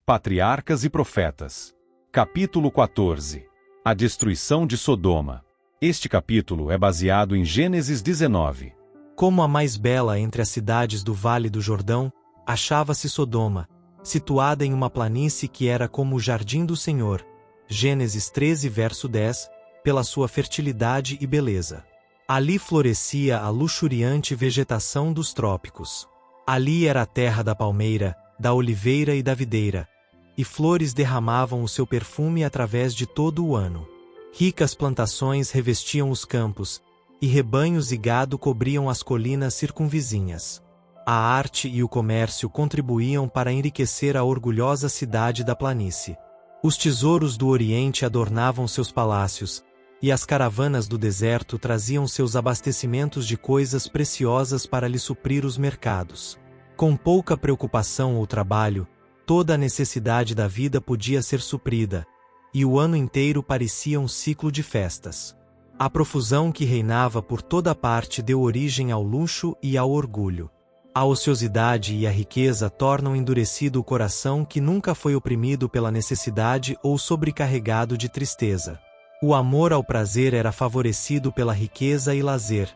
Patriarcas e Profetas. Capítulo 14. A destruição de Sodoma. Este capítulo é baseado em Gênesis 19. Como a mais bela entre as cidades do Vale do Jordão, achava-se Sodoma, situada em uma planície que era como o jardim do Senhor. Gênesis 13, verso 10, pela sua fertilidade e beleza. Ali florescia a luxuriante vegetação dos trópicos. Ali era a terra da palmeira, da oliveira e da videira, e flores derramavam o seu perfume através de todo o ano. Ricas plantações revestiam os campos, e rebanhos e gado cobriam as colinas circunvizinhas. A arte e o comércio contribuíam para enriquecer a orgulhosa cidade da planície. Os tesouros do Oriente adornavam seus palácios, e as caravanas do deserto traziam seus abastecimentos de coisas preciosas para lhe suprir os mercados. Com pouca preocupação ou trabalho, toda a necessidade da vida podia ser suprida, e o ano inteiro parecia um ciclo de festas. A profusão que reinava por toda parte deu origem ao luxo e ao orgulho. A ociosidade e a riqueza tornam endurecido o coração que nunca foi oprimido pela necessidade ou sobrecarregado de tristeza. O amor ao prazer era favorecido pela riqueza e lazer,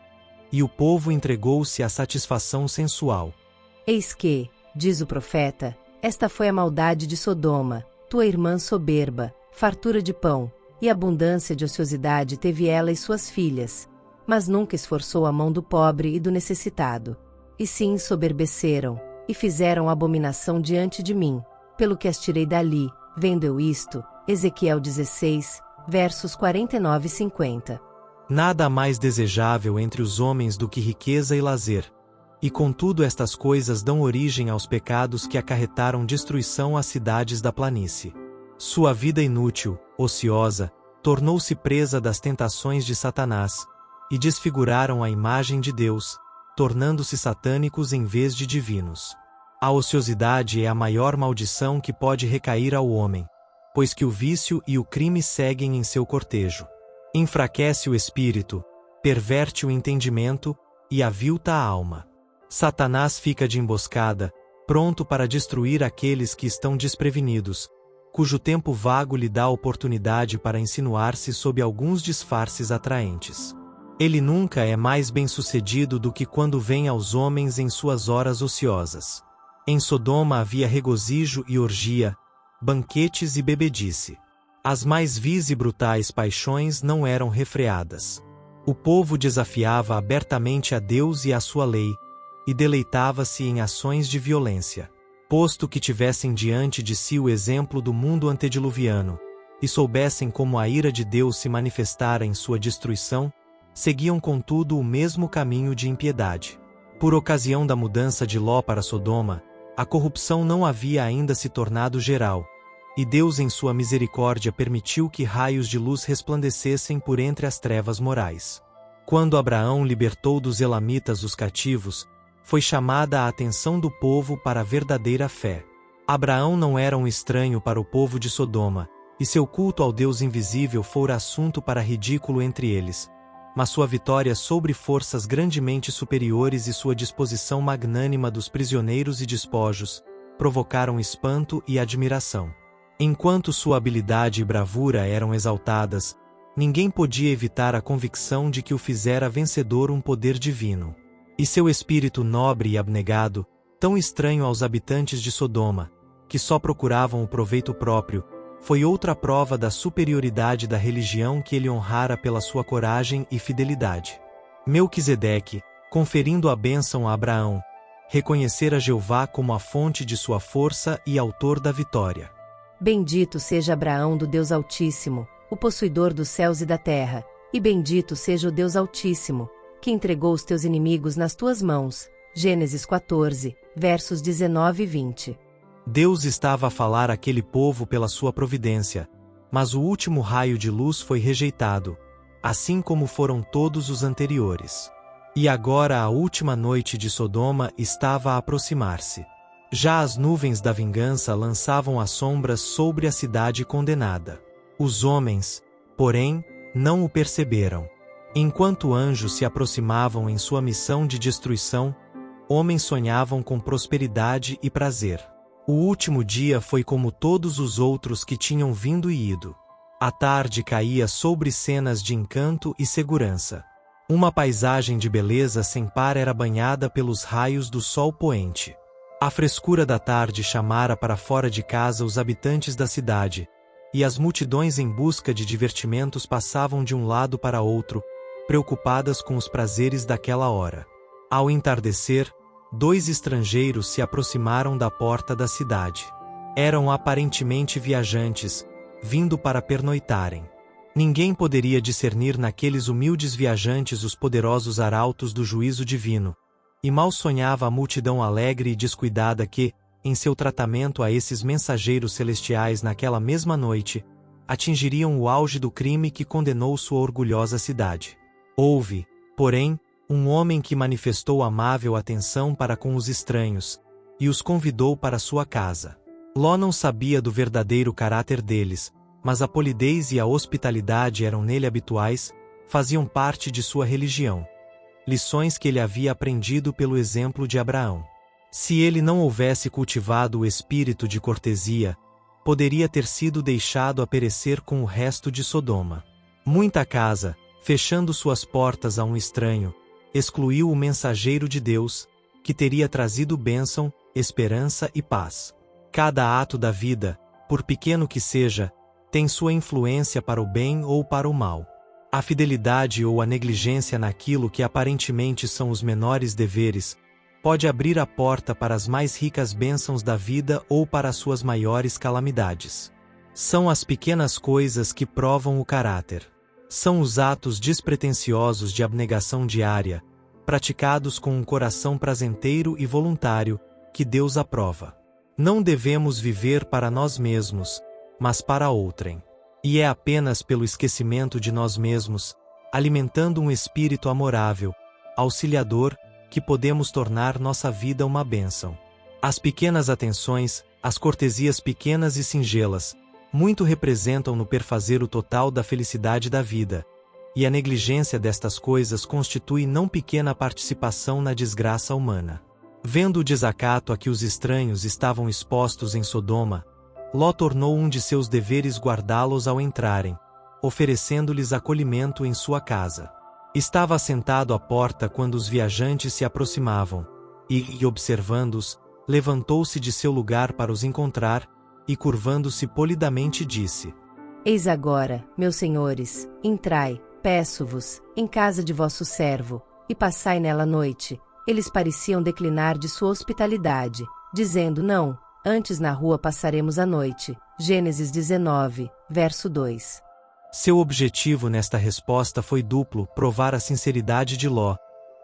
e o povo entregou-se à satisfação sensual. Eis que, diz o profeta, esta foi a maldade de Sodoma, tua irmã soberba, fartura de pão, e abundância de ociosidade teve ela e suas filhas, mas nunca esforçou a mão do pobre e do necessitado. E se ensoberbeceram, e fizeram abominação diante de mim, pelo que as tirei dali, vendo eu isto, Ezequiel 16, versos 49 e 50. Nada há mais desejável entre os homens do que riqueza e lazer. E contudo estas coisas dão origem aos pecados que acarretaram destruição às cidades da planície. Sua vida inútil, ociosa, tornou-se presa das tentações de Satanás, e desfiguraram a imagem de Deus, tornando-se satânicos em vez de divinos. A ociosidade é a maior maldição que pode recair ao homem, pois que o vício e o crime seguem em seu cortejo. Enfraquece o espírito, perverte o entendimento e avilta a alma. Satanás fica de emboscada, pronto para destruir aqueles que estão desprevenidos, cujo tempo vago lhe dá oportunidade para insinuar-se sob alguns disfarces atraentes. Ele nunca é mais bem-sucedido do que quando vem aos homens em suas horas ociosas. Em Sodoma havia regozijo e orgia, banquetes e bebedice. As mais vis e brutais paixões não eram refreadas. O povo desafiava abertamente a Deus e a sua lei, e deleitava-se em ações de violência. Posto que tivessem diante de si o exemplo do mundo antediluviano, e soubessem como a ira de Deus se manifestara em sua destruição, seguiam contudo o mesmo caminho de impiedade. Por ocasião da mudança de Ló para Sodoma, a corrupção não havia ainda se tornado geral, e Deus em sua misericórdia permitiu que raios de luz resplandecessem por entre as trevas morais. Quando Abraão libertou dos elamitas os cativos, foi chamada a atenção do povo para a verdadeira fé. Abraão não era um estranho para o povo de Sodoma, e seu culto ao Deus invisível fora assunto para ridículo entre eles, mas sua vitória sobre forças grandemente superiores e sua disposição magnânima dos prisioneiros e despojos provocaram espanto e admiração. Enquanto sua habilidade e bravura eram exaltadas, ninguém podia evitar a convicção de que o fizera vencedor um poder divino. E seu espírito nobre e abnegado, tão estranho aos habitantes de Sodoma, que só procuravam o proveito próprio, foi outra prova da superioridade da religião que ele honrara pela sua coragem e fidelidade. Melquisedeque, conferindo a bênção a Abraão, reconhecera Jeová como a fonte de sua força e autor da vitória. Bendito seja Abraão do Deus Altíssimo, o possuidor dos céus e da terra, e bendito seja o Deus Altíssimo, que entregou os teus inimigos nas tuas mãos. Gênesis 14, versos 19 e 20. Deus estava a falar àquele povo pela sua providência, mas o último raio de luz foi rejeitado, assim como foram todos os anteriores. E agora a última noite de Sodoma estava a aproximar-se. Já as nuvens da vingança lançavam as sombras sobre a cidade condenada. Os homens, porém, não o perceberam. Enquanto anjos se aproximavam em sua missão de destruição, homens sonhavam com prosperidade e prazer. O último dia foi como todos os outros que tinham vindo e ido. A tarde caía sobre cenas de encanto e segurança. Uma paisagem de beleza sem par era banhada pelos raios do sol poente. A frescura da tarde chamara para fora de casa os habitantes da cidade, e as multidões em busca de divertimentos passavam de um lado para outro, preocupadas com os prazeres daquela hora. Ao entardecer, 2 estrangeiros se aproximaram da porta da cidade. Eram aparentemente viajantes, vindo para pernoitarem. Ninguém poderia discernir naqueles humildes viajantes os poderosos arautos do juízo divino, e mal sonhava a multidão alegre e descuidada que, em seu tratamento a esses mensageiros celestiais naquela mesma noite, atingiriam o auge do crime que condenou sua orgulhosa cidade. Houve, porém, um homem que manifestou amável atenção para com os estranhos, e os convidou para sua casa. Ló não sabia do verdadeiro caráter deles, mas a polidez e a hospitalidade eram nele habituais, faziam parte de sua religião. Lições que ele havia aprendido pelo exemplo de Abraão. Se ele não houvesse cultivado o espírito de cortesia, poderia ter sido deixado a perecer com o resto de Sodoma. Muita casa, fechando suas portas a um estranho, excluiu o mensageiro de Deus, que teria trazido bênção, esperança e paz. Cada ato da vida, por pequeno que seja, tem sua influência para o bem ou para o mal. A fidelidade ou a negligência naquilo que aparentemente são os menores deveres, pode abrir a porta para as mais ricas bênçãos da vida ou para as suas maiores calamidades. São as pequenas coisas que provam o caráter. São os atos despretensiosos de abnegação diária, praticados com um coração prazenteiro e voluntário, que Deus aprova. Não devemos viver para nós mesmos, mas para outrem. E é apenas pelo esquecimento de nós mesmos, alimentando um espírito amorável, auxiliador, que podemos tornar nossa vida uma bênção. As pequenas atenções, as cortesias pequenas e singelas, muito representam no perfazer o total da felicidade da vida, e a negligência destas coisas constitui não pequena participação na desgraça humana. Vendo o desacato a que os estranhos estavam expostos em Sodoma, Ló tornou um de seus deveres guardá-los ao entrarem, oferecendo-lhes acolhimento em sua casa. Estava assentado à porta quando os viajantes se aproximavam, e observando-os, levantou-se de seu lugar para os encontrar, e curvando-se polidamente disse: Eis agora, meus senhores, entrai, peço-vos, em casa de vosso servo, e passai nela a noite. Eles pareciam declinar de sua hospitalidade, dizendo: Não, antes na rua passaremos a noite. Gênesis 19, verso 2. Seu objetivo nesta resposta foi duplo: provar a sinceridade de Ló,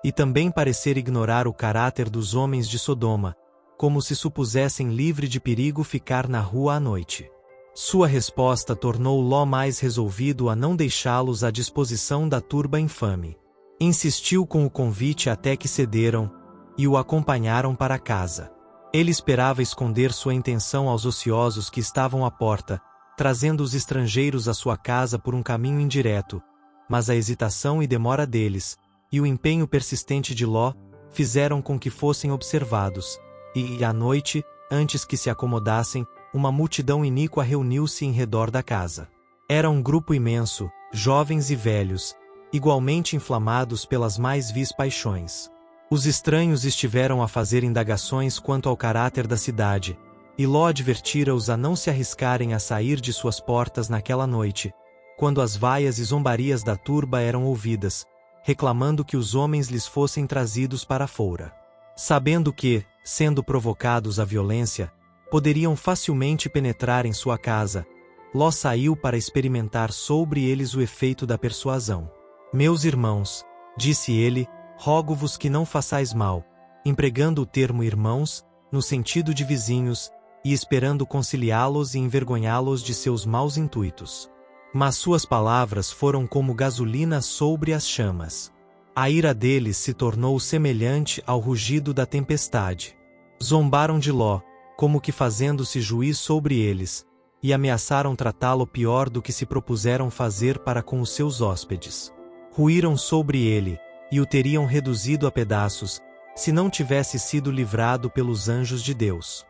e também parecer ignorar o caráter dos homens de Sodoma, como se supusessem livre de perigo ficar na rua à noite. Sua resposta tornou Ló mais resolvido a não deixá-los à disposição da turba infame. Insistiu com o convite até que cederam, e o acompanharam para casa. Ele esperava esconder sua intenção aos ociosos que estavam à porta, trazendo os estrangeiros à sua casa por um caminho indireto, mas a hesitação e demora deles, e o empenho persistente de Ló, fizeram com que fossem observados, e à noite, antes que se acomodassem, uma multidão iníqua reuniu-se em redor da casa. Era um grupo imenso, jovens e velhos, igualmente inflamados pelas mais vis paixões. Os estranhos estiveram a fazer indagações quanto ao caráter da cidade, e Ló advertira-os a não se arriscarem a sair de suas portas naquela noite, quando as vaias e zombarias da turba eram ouvidas, reclamando que os homens lhes fossem trazidos para fora. Sabendo que, sendo provocados à violência, poderiam facilmente penetrar em sua casa, Ló saiu para experimentar sobre eles o efeito da persuasão. Meus irmãos, disse ele, rogo-vos que não façais mal, empregando o termo irmãos, no sentido de vizinhos, e esperando conciliá-los e envergonhá-los de seus maus intuitos. Mas suas palavras foram como gasolina sobre as chamas. A ira deles se tornou semelhante ao rugido da tempestade. Zombaram de Ló, como que fazendo-se juiz sobre eles, e ameaçaram tratá-lo pior do que se propuseram fazer para com os seus hóspedes. Ruíram sobre ele, e o teriam reduzido a pedaços, se não tivesse sido livrado pelos anjos de Deus.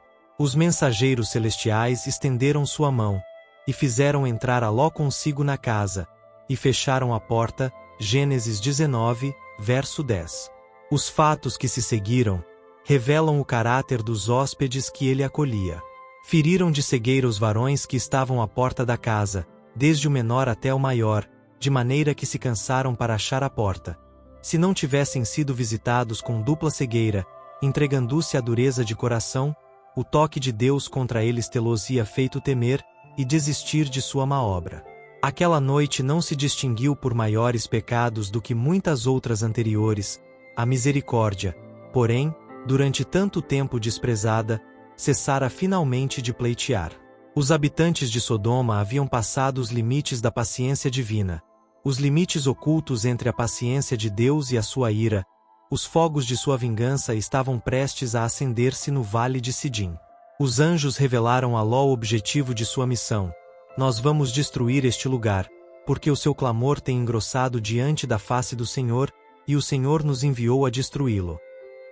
Os mensageiros celestiais estenderam sua mão, e fizeram entrar a Ló consigo na casa, e fecharam a porta. Gênesis 19, verso 10. Os fatos que se seguiram revelam o caráter dos hóspedes que ele acolhia. Feriram de cegueira os varões que estavam à porta da casa, desde o menor até o maior, de maneira que se cansaram para achar a porta. Se não tivessem sido visitados com dupla cegueira, entregando-se à dureza de coração, o toque de Deus contra eles telos-ia feito temer e desistir de sua má obra. Aquela noite não se distinguiu por maiores pecados do que muitas outras anteriores. A misericórdia, porém, durante tanto tempo desprezada, cessara finalmente de pleitear. Os habitantes de Sodoma haviam passado os limites da paciência divina, os limites ocultos entre a paciência de Deus e a sua ira. Os fogos de sua vingança estavam prestes a acender-se no vale de Sidim. Os anjos revelaram a Ló o objetivo de sua missão. Nós vamos destruir este lugar, porque o seu clamor tem engrossado diante da face do Senhor, e o Senhor nos enviou a destruí-lo.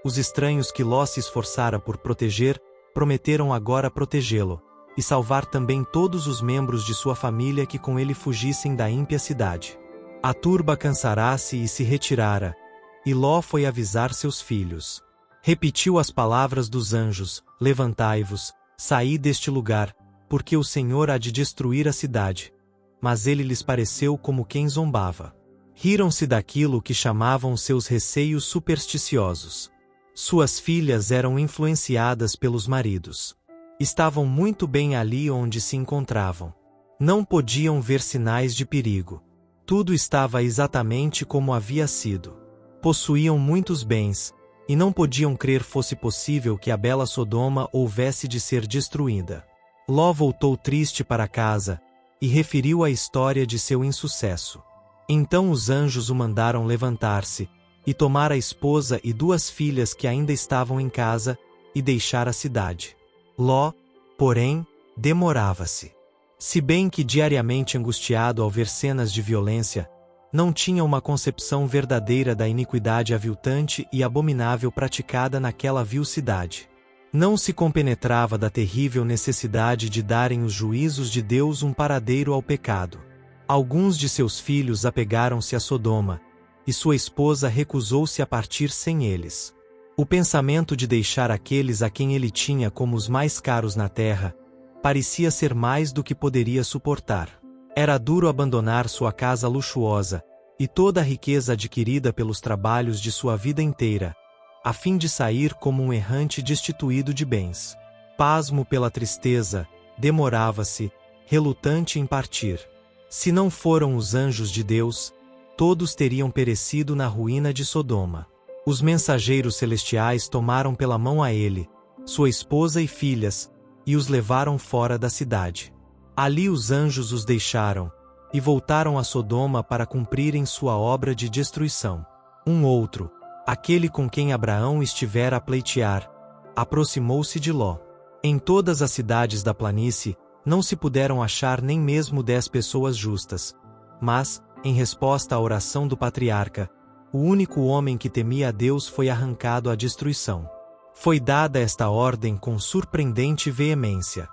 Os estranhos que Ló se esforçara por proteger, prometeram agora protegê-lo, e salvar também todos os membros de sua família que com ele fugissem da ímpia cidade. A turba cansará-se e se retirara, e Ló foi avisar seus filhos. Repetiu as palavras dos anjos: levantai-vos, saí deste lugar, porque o Senhor há de destruir a cidade. Mas ele lhes pareceu como quem zombava. Riram-se daquilo que chamavam seus receios supersticiosos. Suas filhas eram influenciadas pelos maridos. Estavam muito bem ali onde se encontravam. Não podiam ver sinais de perigo. Tudo estava exatamente como havia sido. Possuíam muitos bens, e não podiam crer fosse possível que a bela Sodoma houvesse de ser destruída. Ló voltou triste para casa, e referiu a história de seu insucesso. Então os anjos o mandaram levantar-se, e tomar a esposa e 2 filhas que ainda estavam em casa, e deixar a cidade. Ló, porém, demorava-se. Se bem que diariamente angustiado ao ver cenas de violência, não tinha uma concepção verdadeira da iniquidade aviltante e abominável praticada naquela vil cidade. Não se compenetrava da terrível necessidade de darem os juízos de Deus um paradeiro ao pecado. Alguns de seus filhos apegaram-se a Sodoma, e sua esposa recusou-se a partir sem eles. O pensamento de deixar aqueles a quem ele tinha como os mais caros na terra, parecia ser mais do que poderia suportar. Era duro abandonar sua casa luxuosa, e toda a riqueza adquirida pelos trabalhos de sua vida inteira, a fim de sair como um errante destituído de bens. Pasmo pela tristeza, demorava-se, relutante em partir. Se não foram os anjos de Deus, todos teriam perecido na ruína de Sodoma. Os mensageiros celestiais tomaram pela mão a ele, sua esposa e filhas, e os levaram fora da cidade. Ali os anjos os deixaram, e voltaram a Sodoma para cumprirem sua obra de destruição. Um outro, aquele com quem Abraão estivera a pleitear, aproximou-se de Ló. Em todas as cidades da planície, não se puderam achar nem mesmo 10 pessoas justas. Mas, em resposta à oração do patriarca, o único homem que temia a Deus foi arrancado à destruição. Foi dada esta ordem com surpreendente veemência: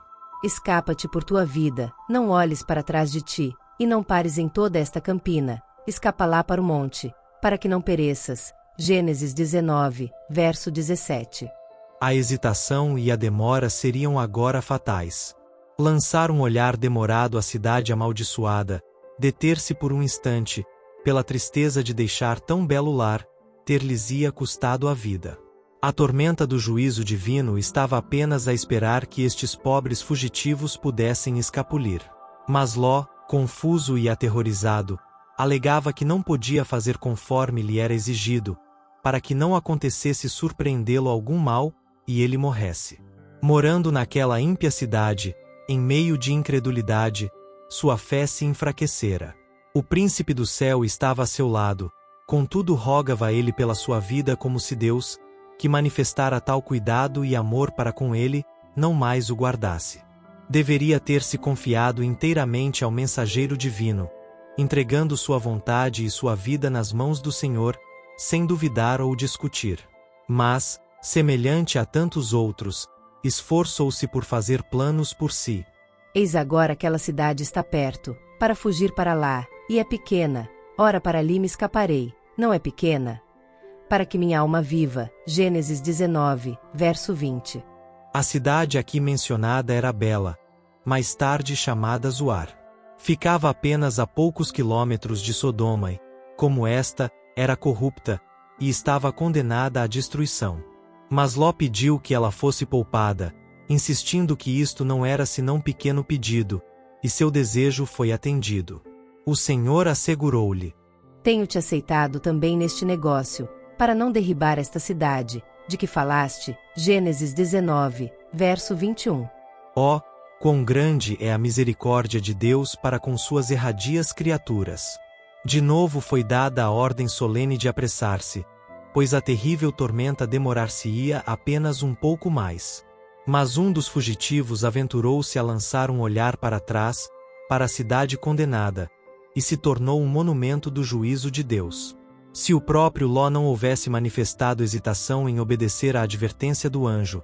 escapa-te por tua vida, não olhes para trás de ti, e não pares em toda esta campina, escapa lá para o monte, para que não pereças. Gênesis 19, verso 17. A hesitação e a demora seriam agora fatais. Lançar um olhar demorado à cidade amaldiçoada, deter-se por um instante, pela tristeza de deixar tão belo lar, ter-lhes-ia custado a vida. A tormenta do juízo divino estava apenas a esperar que estes pobres fugitivos pudessem escapulir. Mas Ló, confuso e aterrorizado, alegava que não podia fazer conforme lhe era exigido, para que não acontecesse surpreendê-lo algum mal, e ele morresse. Morando naquela ímpia cidade, em meio de incredulidade, sua fé se enfraquecera. O príncipe do céu estava a seu lado, contudo rogava a ele pela sua vida como se Deus, que manifestara tal cuidado e amor para com ele, não mais o guardasse. Deveria ter-se confiado inteiramente ao mensageiro divino, entregando sua vontade e sua vida nas mãos do Senhor, sem duvidar ou discutir. Mas, semelhante a tantos outros, esforçou-se por fazer planos por si. Eis agora aquela cidade está perto, para fugir para lá, e é pequena, ora para ali me escaparei, não é pequena? Para que minha alma viva. Gênesis 19, verso 20. A cidade aqui mencionada era Bela, mais tarde chamada Zoar. Ficava apenas a poucos quilômetros de Sodoma e, como esta, era corrupta, e estava condenada à destruição. Mas Ló pediu que ela fosse poupada, insistindo que isto não era senão pequeno pedido, e seu desejo foi atendido. O Senhor assegurou-lhe: Tenho-te aceitado também neste negócio, para não derribar esta cidade, de que falaste. Gênesis 19, verso 21. Ó, quão grande é a misericórdia de Deus para com suas erradias criaturas! De novo foi dada a ordem solene de apressar-se, pois a terrível tormenta demorar-se-ia apenas um pouco mais. Mas um dos fugitivos aventurou-se a lançar um olhar para trás, para a cidade condenada, e se tornou um monumento do juízo de Deus. Se o próprio Ló não houvesse manifestado hesitação em obedecer à advertência do anjo,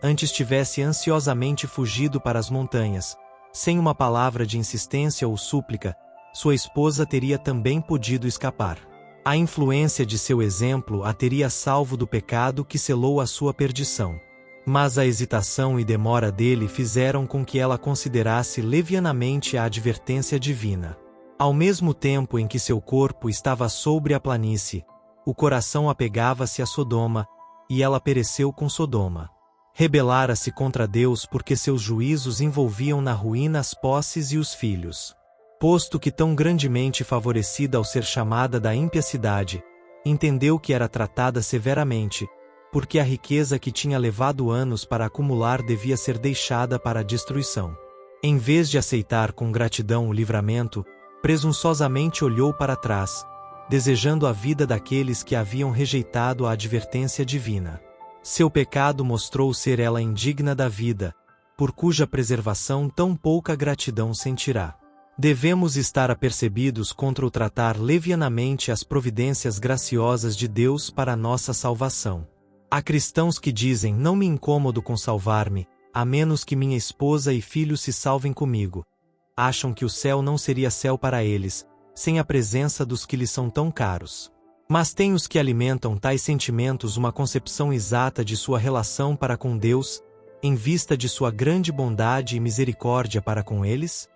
antes tivesse ansiosamente fugido para as montanhas, sem uma palavra de insistência ou súplica, sua esposa teria também podido escapar. A influência de seu exemplo a teria salvo do pecado que selou a sua perdição. Mas a hesitação e demora dele fizeram com que ela considerasse levianamente a advertência divina. Ao mesmo tempo em que seu corpo estava sobre a planície, o coração apegava-se a Sodoma, e ela pereceu com Sodoma. Rebelara-se contra Deus porque seus juízos envolviam na ruína as posses e os filhos. Posto que tão grandemente favorecida ao ser chamada da ímpia cidade, entendeu que era tratada severamente, porque a riqueza que tinha levado anos para acumular devia ser deixada para a destruição. Em vez de aceitar com gratidão o livramento, presunçosamente olhou para trás, desejando a vida daqueles que haviam rejeitado a advertência divina. Seu pecado mostrou ser ela indigna da vida, por cuja preservação tão pouca gratidão sentirá. Devemos estar apercebidos contra o tratar levianamente as providências graciosas de Deus para nossa salvação. Há cristãos que dizem: não me incomodo com salvar-me, a menos que minha esposa e filhos se salvem comigo. Acham que o céu não seria céu para eles, sem a presença dos que lhes são tão caros. Mas têm os que alimentam tais sentimentos uma concepção exata de sua relação para com Deus, em vista de sua grande bondade e misericórdia para com eles?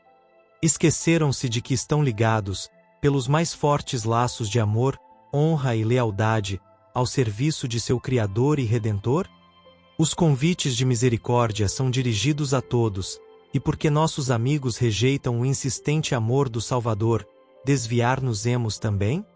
Esqueceram-se de que estão ligados, pelos mais fortes laços de amor, honra e lealdade, ao serviço de seu Criador e Redentor? Os convites de misericórdia são dirigidos a todos, e porque nossos amigos rejeitam o insistente amor do Salvador, desviar-nos-emos também?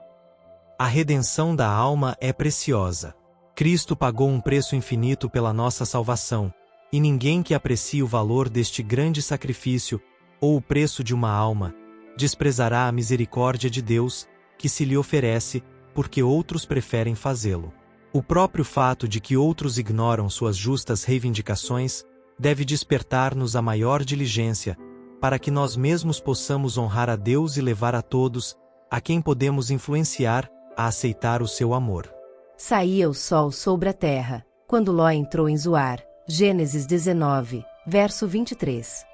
A redenção da alma é preciosa. Cristo pagou um preço infinito pela nossa salvação, e ninguém que aprecie o valor deste grande sacrifício, ou o preço de uma alma, desprezará a misericórdia de Deus, que se lhe oferece, porque outros preferem fazê-lo. O próprio fato de que outros ignoram suas justas reivindicações deve despertar-nos a maior diligência, para que nós mesmos possamos honrar a Deus e levar a todos, a quem podemos influenciar, a aceitar o seu amor. Saía o sol sobre a terra, quando Ló entrou em Zoar. Gênesis 19, verso 23.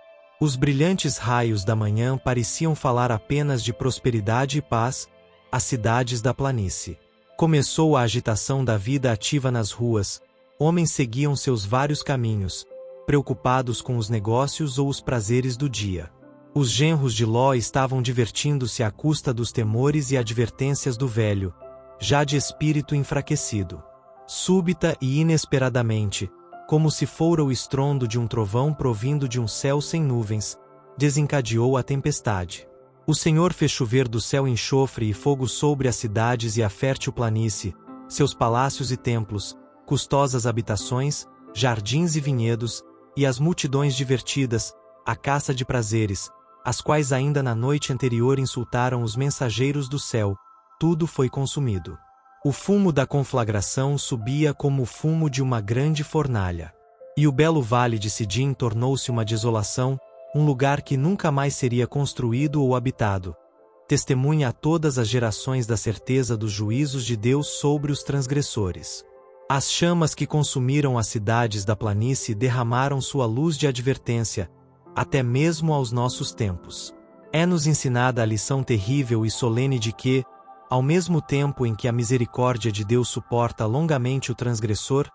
Os brilhantes raios da manhã pareciam falar apenas de prosperidade e paz, às cidades da planície. Começou a agitação da vida ativa nas ruas, homens seguiam seus vários caminhos, preocupados com os negócios ou os prazeres do dia. Os genros de Ló estavam divertindo-se à custa dos temores e advertências do velho, já de espírito enfraquecido. Súbita e inesperadamente, como se fora o estrondo de um trovão provindo de um céu sem nuvens, desencadeou a tempestade. O Senhor fez chover do céu enxofre e fogo sobre as cidades e a fértil planície, seus palácios e templos, custosas habitações, jardins e vinhedos, e as multidões divertidas, a caça de prazeres, as quais ainda na noite anterior insultaram os mensageiros do céu, tudo foi consumido. O fumo da conflagração subia como o fumo de uma grande fornalha. E o belo vale de Sidim tornou-se uma desolação, um lugar que nunca mais seria construído ou habitado. Testemunha a todas as gerações da certeza dos juízos de Deus sobre os transgressores. As chamas que consumiram as cidades da planície derramaram sua luz de advertência, até mesmo aos nossos tempos. É-nos ensinada a lição terrível e solene de que, ao mesmo tempo em que a misericórdia de Deus suporta longamente o transgressor,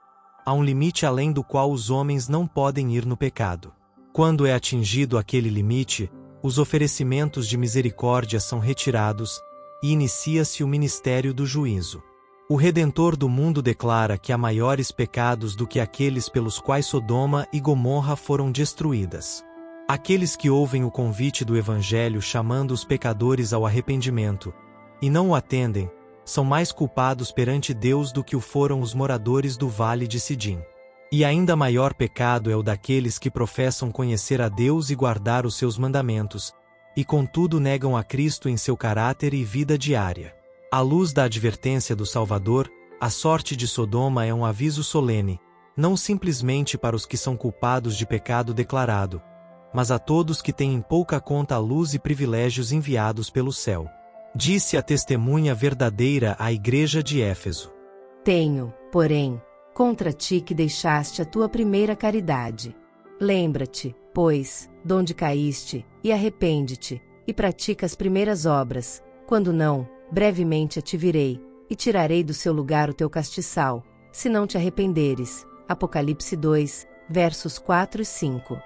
há um limite além do qual os homens não podem ir no pecado. Quando é atingido aquele limite, os oferecimentos de misericórdia são retirados e inicia-se o ministério do juízo. O Redentor do mundo declara que há maiores pecados do que aqueles pelos quais Sodoma e Gomorra foram destruídas. Aqueles que ouvem o convite do Evangelho chamando os pecadores ao arrependimento, e não o atendem, são mais culpados perante Deus do que o foram os moradores do vale de Sidim. E ainda maior pecado é o daqueles que professam conhecer a Deus e guardar os seus mandamentos, e contudo negam a Cristo em seu caráter e vida diária. À luz da advertência do Salvador, a sorte de Sodoma é um aviso solene, não simplesmente para os que são culpados de pecado declarado, mas a todos que têm em pouca conta a luz e privilégios enviados pelo céu. Disse a testemunha verdadeira à igreja de Éfeso: Tenho, porém, contra ti que deixaste a tua primeira caridade. Lembra-te, pois, donde caíste, e arrepende-te, e pratica as primeiras obras, quando não, brevemente a te virei, e tirarei do seu lugar o teu castiçal, se não te arrependeres. Apocalipse 2, versos 4 e 5.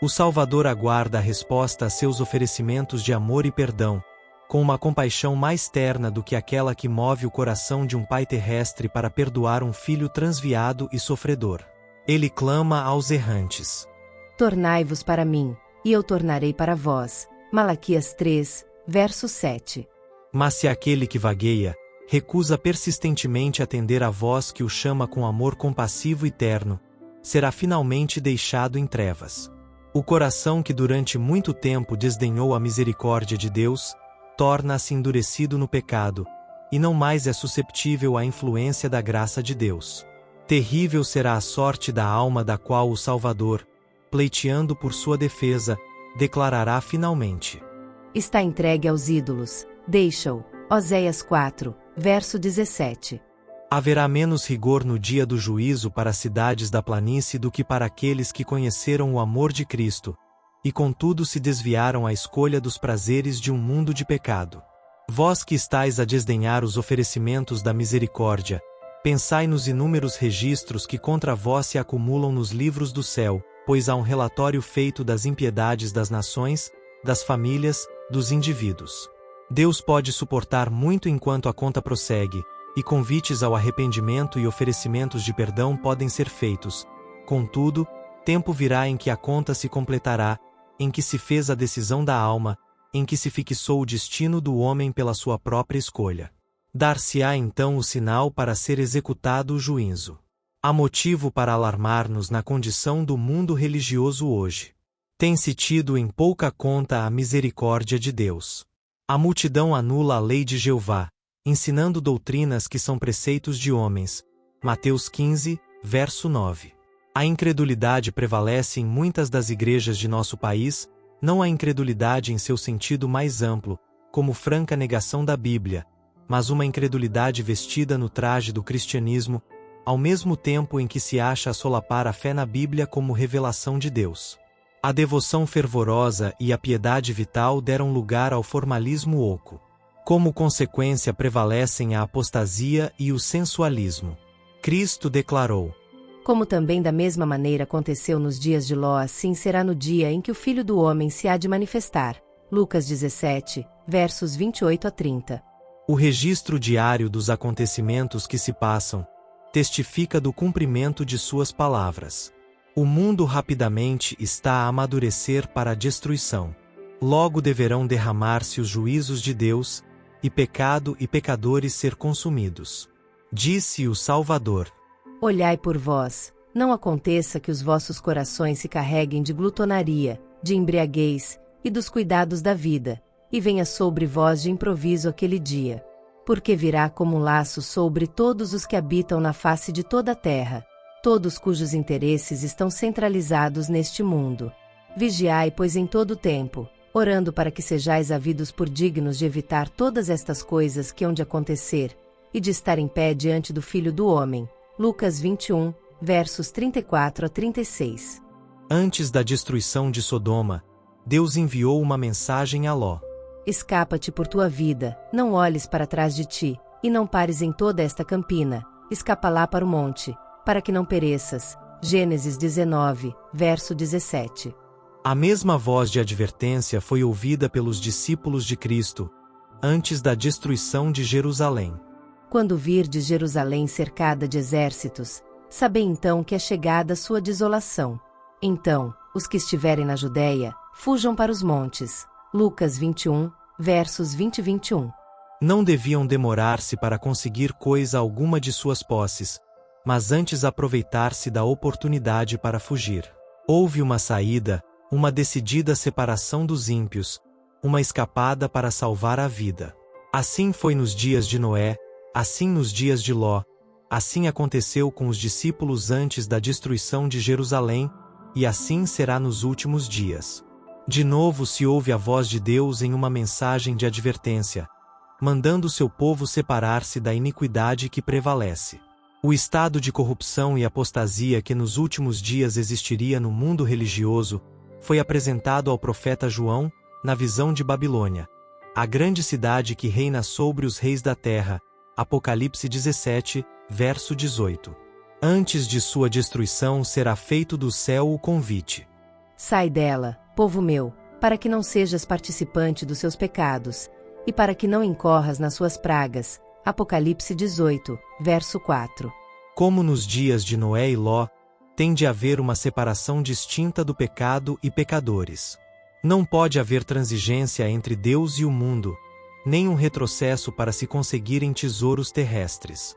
O Salvador aguarda a resposta a seus oferecimentos de amor e perdão, com uma compaixão mais terna do que aquela que move o coração de um pai terrestre para perdoar um filho transviado e sofredor. Ele clama aos errantes: Tornai-vos para mim, e eu tornarei para vós. Malaquias 3, verso 7. Mas se aquele que vagueia, recusa persistentemente atender a voz que o chama com amor compassivo e terno, será finalmente deixado em trevas. O coração que durante muito tempo desdenhou a misericórdia de Deus, torna-se endurecido no pecado, e não mais é susceptível à influência da graça de Deus. Terrível será a sorte da alma da qual o Salvador, pleiteando por sua defesa, declarará finalmente: Está entregue aos ídolos, deixa-o. Oséias 4, verso 17. Haverá menos rigor no dia do juízo para as cidades da planície do que para aqueles que conheceram o amor de Cristo, e contudo se desviaram à escolha dos prazeres de um mundo de pecado. Vós que estáis a desdenhar os oferecimentos da misericórdia, pensai nos inúmeros registros que contra vós se acumulam nos livros do céu, pois há um relatório feito das impiedades das nações, das famílias, dos indivíduos. Deus pode suportar muito enquanto a conta prossegue, e convites ao arrependimento e oferecimentos de perdão podem ser feitos. Contudo, tempo virá em que a conta se completará, em que se fez a decisão da alma, em que se fixou o destino do homem pela sua própria escolha. Dar-se-á então o sinal para ser executado o juízo. Há motivo para alarmar-nos na condição do mundo religioso hoje. Tem-se tido em pouca conta a misericórdia de Deus. A multidão anula a lei de Jeová, ensinando doutrinas que são preceitos de homens. Mateus 15, verso 9. A incredulidade prevalece em muitas das igrejas de nosso país, não a incredulidade em seu sentido mais amplo, como franca negação da Bíblia, mas uma incredulidade vestida no traje do cristianismo, ao mesmo tempo em que se acha a solapar a fé na Bíblia como revelação de Deus. A devoção fervorosa e a piedade vital deram lugar ao formalismo oco. Como consequência prevalecem a apostasia e o sensualismo. Cristo declarou: Como também da mesma maneira aconteceu nos dias de Ló, assim será no dia em que o Filho do Homem se há de manifestar. Lucas 17, versos 28 a 30. O registro diário dos acontecimentos que se passam testifica do cumprimento de suas palavras. O mundo rapidamente está a amadurecer para a destruição. Logo deverão derramar-se os juízos de Deus, e pecado e pecadores ser consumidos. Disse o Salvador: Olhai por vós, não aconteça que os vossos corações se carreguem de glutonaria, de embriaguez, e dos cuidados da vida, e venha sobre vós de improviso aquele dia. Porque virá como um laço sobre todos os que habitam na face de toda a terra, todos cujos interesses estão centralizados neste mundo. Vigiai, pois, em todo o tempo, orando para que sejais havidos por dignos de evitar todas estas coisas que hão de acontecer, e de estar em pé diante do Filho do Homem. Lucas 21, versos 34 a 36. Antes da destruição de Sodoma, Deus enviou uma mensagem a Ló. Escapa-te por tua vida, não olhes para trás de ti, e não pares em toda esta campina, escapa lá para o monte, para que não pereças. Gênesis 19, verso 17. A mesma voz de advertência foi ouvida pelos discípulos de Cristo, antes da destruição de Jerusalém. Quando virdes Jerusalém cercada de exércitos, sabei então que é chegada a sua desolação. Então, os que estiverem na Judéia, fujam para os montes. Lucas 21, versos 20 e 21. Não deviam demorar-se para conseguir coisa alguma de suas posses, mas antes aproveitar-se da oportunidade para fugir. Houve uma saída, uma decidida separação dos ímpios, uma escapada para salvar a vida. Assim foi nos dias de Noé, assim nos dias de Ló, assim aconteceu com os discípulos antes da destruição de Jerusalém, e assim será nos últimos dias. De novo se ouve a voz de Deus em uma mensagem de advertência, mandando seu povo separar-se da iniquidade que prevalece. O estado de corrupção e apostasia que nos últimos dias existiria no mundo religioso foi apresentado ao profeta João, na visão de Babilônia, a grande cidade que reina sobre os reis da terra. Apocalipse 17, verso 18. Antes de sua destruição será feito do céu o convite. Sai dela, povo meu, para que não sejas participante dos seus pecados, e para que não incorras nas suas pragas. Apocalipse 18, verso 4. Como nos dias de Noé e Ló, tem de haver uma separação distinta do pecado e pecadores. Não pode haver transigência entre Deus e o mundo, nem um retrocesso para se conseguirem tesouros terrestres.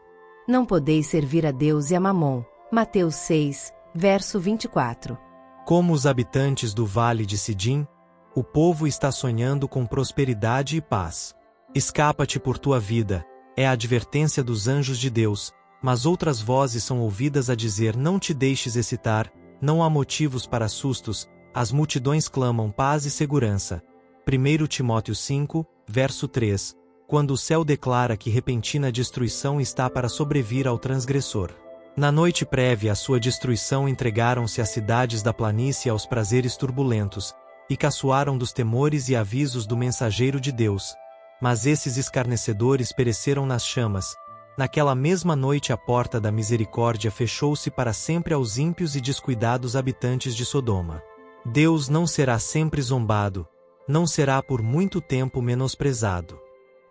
Não podeis servir a Deus e a Mamon. Mateus 6, verso 24. Como os habitantes do vale de Sidim, o povo está sonhando com prosperidade e paz. Escapa-te por tua vida, é a advertência dos anjos de Deus, mas outras vozes são ouvidas a dizer: não te deixes excitar, não há motivos para sustos, as multidões clamam paz e segurança. 1 Timóteo 5, verso 3, quando o céu declara que repentina destruição está para sobrevir ao transgressor. Na noite prévia à sua destruição entregaram-se as cidades da planície aos prazeres turbulentos, e caçoaram dos temores e avisos do mensageiro de Deus. Mas esses escarnecedores pereceram nas chamas. Naquela mesma noite a porta da misericórdia fechou-se para sempre aos ímpios e descuidados habitantes de Sodoma. Deus não será sempre zombado, não será por muito tempo menosprezado.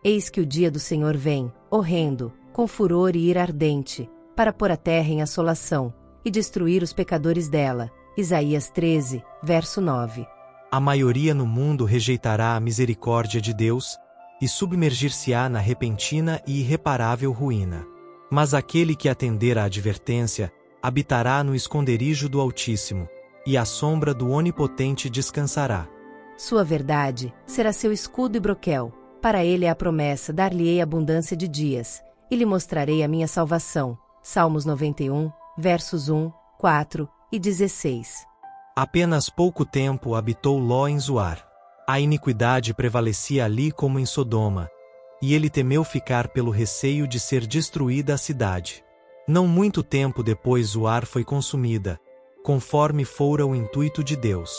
Eis que o dia do Senhor vem, horrendo, com furor e ira ardente, para pôr a terra em assolação, e destruir os pecadores dela. Isaías 13, verso 9. A maioria no mundo rejeitará a misericórdia de Deus, e submergir-se-á na repentina e irreparável ruína. Mas aquele que atender à advertência, habitará no esconderijo do Altíssimo, e à sombra do Onipotente descansará. Sua verdade será seu escudo e broquel, para ele é a promessa: dar-lhe-ei abundância de dias, e lhe mostrarei a minha salvação. Salmos 91, versos 1, 4 e 16. Apenas pouco tempo habitou Ló em Zoar. A iniquidade prevalecia ali como em Sodoma, e ele temeu ficar pelo receio de ser destruída a cidade. Não muito tempo depois Zoar foi consumida, conforme fora o intuito de Deus.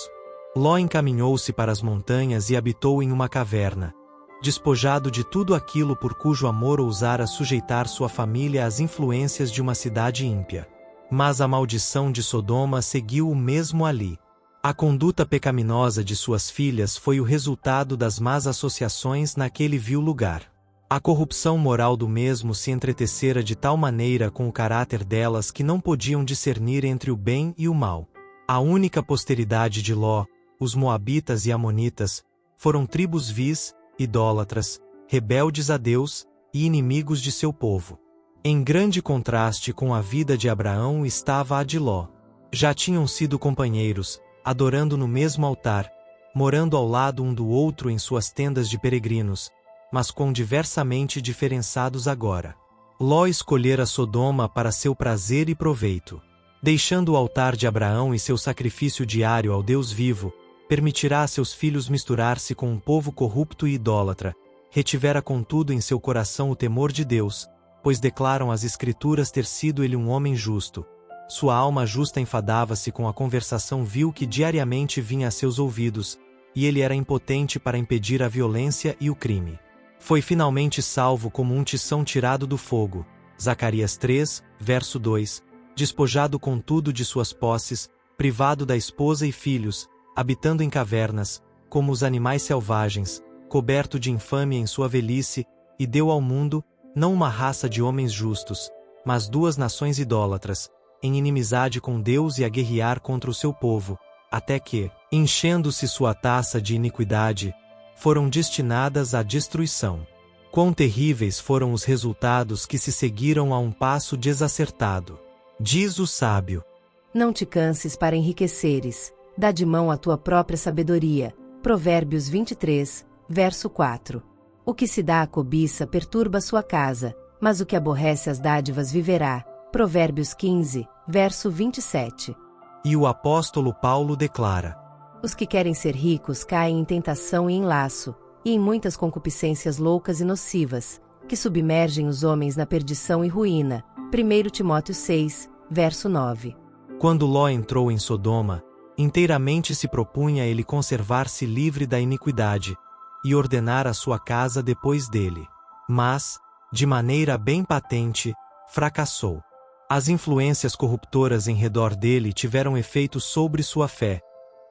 Ló encaminhou-se para as montanhas e habitou em uma caverna, despojado de tudo aquilo por cujo amor ousara sujeitar sua família às influências de uma cidade ímpia. Mas a maldição de Sodoma seguiu o mesmo ali. A conduta pecaminosa de suas filhas foi o resultado das más associações naquele vil lugar. A corrupção moral do mesmo se entretecera de tal maneira com o caráter delas que não podiam discernir entre o bem e o mal. A única posteridade de Ló, os moabitas e amonitas, foram tribos vis, idólatras, rebeldes a Deus e inimigos de seu povo. Em grande contraste com a vida de Abraão estava a de Ló. Já tinham sido companheiros, adorando no mesmo altar, morando ao lado um do outro em suas tendas de peregrinos, mas quão diversamente diferenciados agora. Ló escolhera Sodoma para seu prazer e proveito. Deixando o altar de Abraão e seu sacrifício diário ao Deus vivo, permitirá a seus filhos misturar-se com um povo corrupto e idólatra. Retivera contudo em seu coração o temor de Deus, pois declaram as Escrituras ter sido ele um homem justo. Sua alma justa enfadava-se com a conversação vil que diariamente vinha a seus ouvidos, e ele era impotente para impedir a violência e o crime. Foi finalmente salvo como um tição tirado do fogo. Zacarias 3, verso 2. Despojado contudo de suas posses, privado da esposa e filhos, habitando em cavernas, como os animais selvagens, coberto de infâmia em sua velhice, e deu ao mundo, não uma raça de homens justos, mas 2 nações idólatras, em inimizade com Deus e a guerrear contra o seu povo, até que, enchendo-se sua taça de iniquidade, foram destinadas à destruição. Quão terríveis foram os resultados que se seguiram a um passo desacertado. Diz o sábio: Não te canses para enriqueceres, dá de mão à tua própria sabedoria. Provérbios 23, verso 4. O que se dá à cobiça perturba sua casa, mas o que aborrece as dádivas viverá. Provérbios 15, verso 27. E o apóstolo Paulo declara: Os que querem ser ricos caem em tentação e em laço, e em muitas concupiscências loucas e nocivas, que submergem os homens na perdição e ruína. 1 Timóteo 6, verso 9. Quando Ló entrou em Sodoma, inteiramente se propunha ele conservar-se livre da iniquidade, e ordenar a sua casa depois dele. Mas, de maneira bem patente, fracassou. As influências corruptoras em redor dele tiveram efeito sobre sua fé,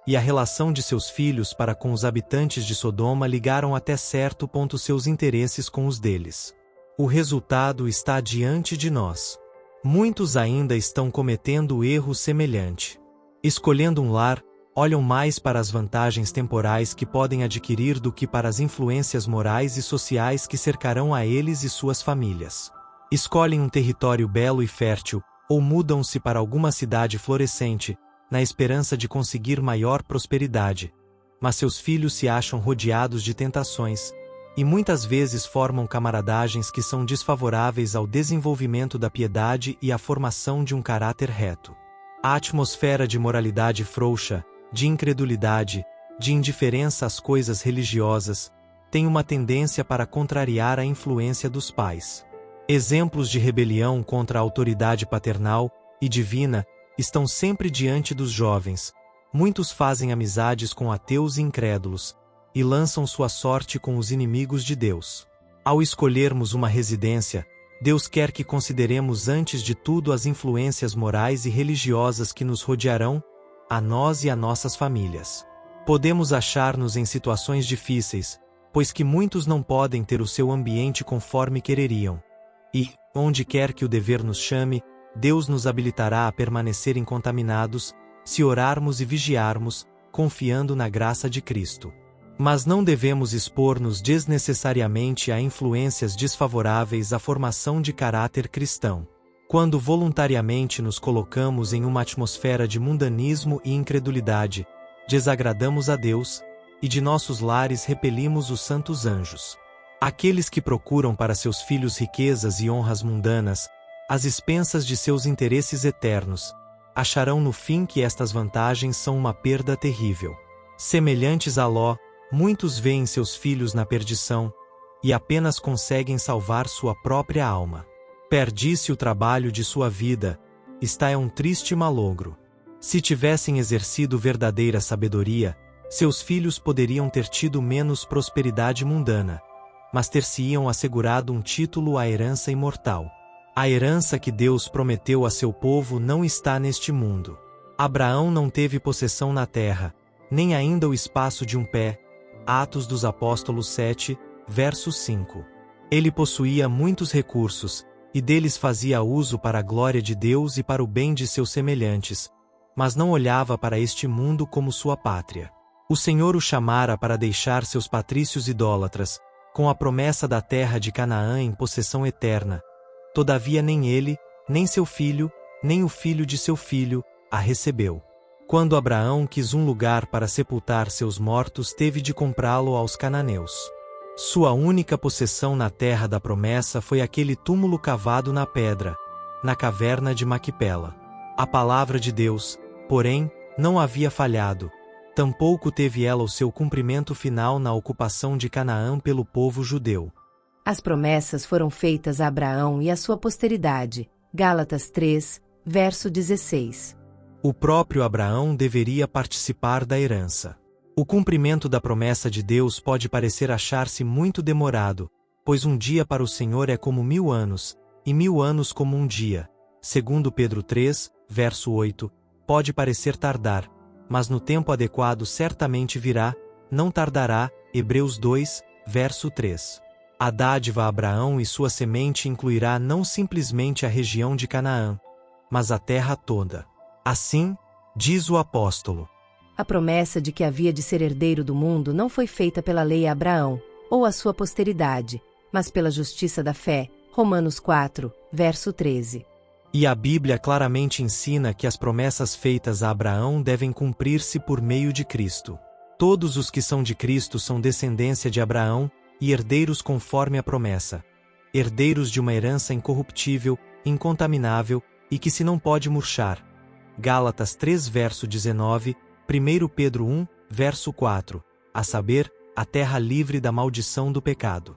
e a relação de seus filhos para com os habitantes de Sodoma ligaram até certo ponto seus interesses com os deles. O resultado está diante de nós. Muitos ainda estão cometendo erro semelhante. Escolhendo um lar, olham mais para as vantagens temporais que podem adquirir do que para as influências morais e sociais que cercarão a eles e suas famílias. Escolhem um território belo e fértil, ou mudam-se para alguma cidade florescente, na esperança de conseguir maior prosperidade. Mas seus filhos se acham rodeados de tentações, e muitas vezes formam camaradagens que são desfavoráveis ao desenvolvimento da piedade e à formação de um caráter reto. A atmosfera de moralidade frouxa, de incredulidade, de indiferença às coisas religiosas, tem uma tendência para contrariar a influência dos pais. Exemplos de rebelião contra a autoridade paternal e divina estão sempre diante dos jovens. Muitos fazem amizades com ateus e incrédulos, e lançam sua sorte com os inimigos de Deus. Ao escolhermos uma residência, Deus quer que consideremos antes de tudo as influências morais e religiosas que nos rodearão, a nós e a nossas famílias. Podemos achar-nos em situações difíceis, pois que muitos não podem ter o seu ambiente conforme quereriam. E, onde quer que o dever nos chame, Deus nos habilitará a permanecer incontaminados, se orarmos e vigiarmos, confiando na graça de Cristo. Mas não devemos expor-nos desnecessariamente a influências desfavoráveis à formação de caráter cristão. Quando voluntariamente nos colocamos em uma atmosfera de mundanismo e incredulidade, desagradamos a Deus, e de nossos lares repelimos os santos anjos. Aqueles que procuram para seus filhos riquezas e honras mundanas, às expensas de seus interesses eternos, acharão no fim que estas vantagens são uma perda terrível. Semelhantes a Ló, muitos veem seus filhos na perdição, e apenas conseguem salvar sua própria alma. Perde-se o trabalho de sua vida, está é um triste malogro. Se tivessem exercido verdadeira sabedoria, seus filhos poderiam ter tido menos prosperidade mundana, mas ter-se-iam assegurado um título à herança imortal. A herança que Deus prometeu a seu povo não está neste mundo. Abraão não teve possessão na terra, nem ainda o espaço de um pé. Atos dos Apóstolos 7, verso 5. Ele possuía muitos recursos, e deles fazia uso para a glória de Deus e para o bem de seus semelhantes, mas não olhava para este mundo como sua pátria. O Senhor o chamara para deixar seus patrícios idólatras, com a promessa da terra de Canaã em possessão eterna. Todavia nem ele, nem seu filho, nem o filho de seu filho, a recebeu. Quando Abraão quis um lugar para sepultar seus mortos, teve de comprá-lo aos cananeus. Sua única possessão na terra da promessa foi aquele túmulo cavado na pedra, na caverna de Maquipela. A palavra de Deus, porém, não havia falhado, tampouco teve ela o seu cumprimento final na ocupação de Canaã pelo povo judeu. As promessas foram feitas a Abraão e à sua posteridade. Gálatas 3, verso 16. O próprio Abraão deveria participar da herança. O cumprimento da promessa de Deus pode parecer achar-se muito demorado, pois um dia para o Senhor é como 1000 anos, e 1000 anos como um dia. Segundo Pedro 3, verso 8, pode parecer tardar, mas no tempo adequado certamente virá, não tardará. Hebreus 2, verso 3. A dádiva a Abraão e sua semente incluirá não simplesmente a região de Canaã, mas a terra toda. Assim, diz o apóstolo. A promessa de que havia de ser herdeiro do mundo não foi feita pela lei a Abraão, ou a sua posteridade, mas pela justiça da fé. Romanos 4, verso 13. E a Bíblia claramente ensina que as promessas feitas a Abraão devem cumprir-se por meio de Cristo. Todos os que são de Cristo são descendência de Abraão e herdeiros conforme a promessa. Herdeiros de uma herança incorruptível, incontaminável e que se não pode murchar. Gálatas 3, verso 19, 1 Pedro 1, verso 4, a saber, a terra livre da maldição do pecado.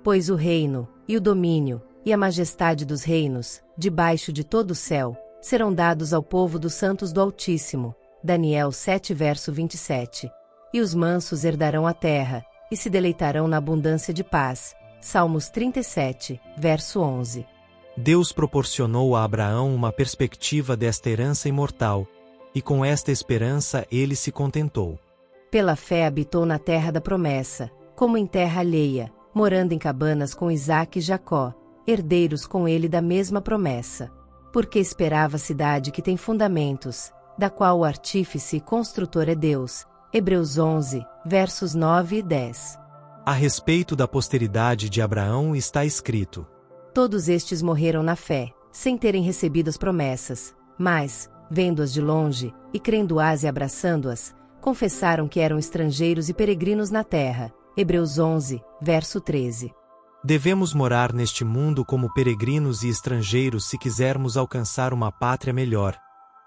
Pois o reino, e o domínio, e a majestade dos reinos, debaixo de todo o céu, serão dados ao povo dos santos do Altíssimo. Daniel 7, verso 27. E os mansos herdarão a terra, e se deleitarão na abundância de paz. Salmos 37, verso 11. Deus proporcionou a Abraão uma perspectiva desta herança imortal, e com esta esperança ele se contentou. Pela fé habitou na terra da promessa, como em terra alheia, morando em cabanas com Isaque e Jacó, herdeiros com ele da mesma promessa. Porque esperava a cidade que tem fundamentos, da qual o artífice e construtor é Deus. Hebreus 11, versos 9 e 10. A respeito da posteridade de Abraão está escrito: Todos estes morreram na fé, sem terem recebido as promessas, mas, vendo-as de longe, e crendo-as e abraçando-as, confessaram que eram estrangeiros e peregrinos na terra. Hebreus 11, verso 13. Devemos morar neste mundo como peregrinos e estrangeiros se quisermos alcançar uma pátria melhor,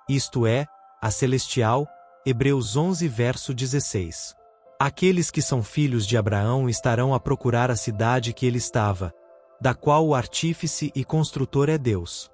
isto é, a celestial. Hebreus 11, verso 16. Aqueles que são filhos de Abraão estarão a procurar a cidade que ele estava, da qual o artífice e construtor é Deus.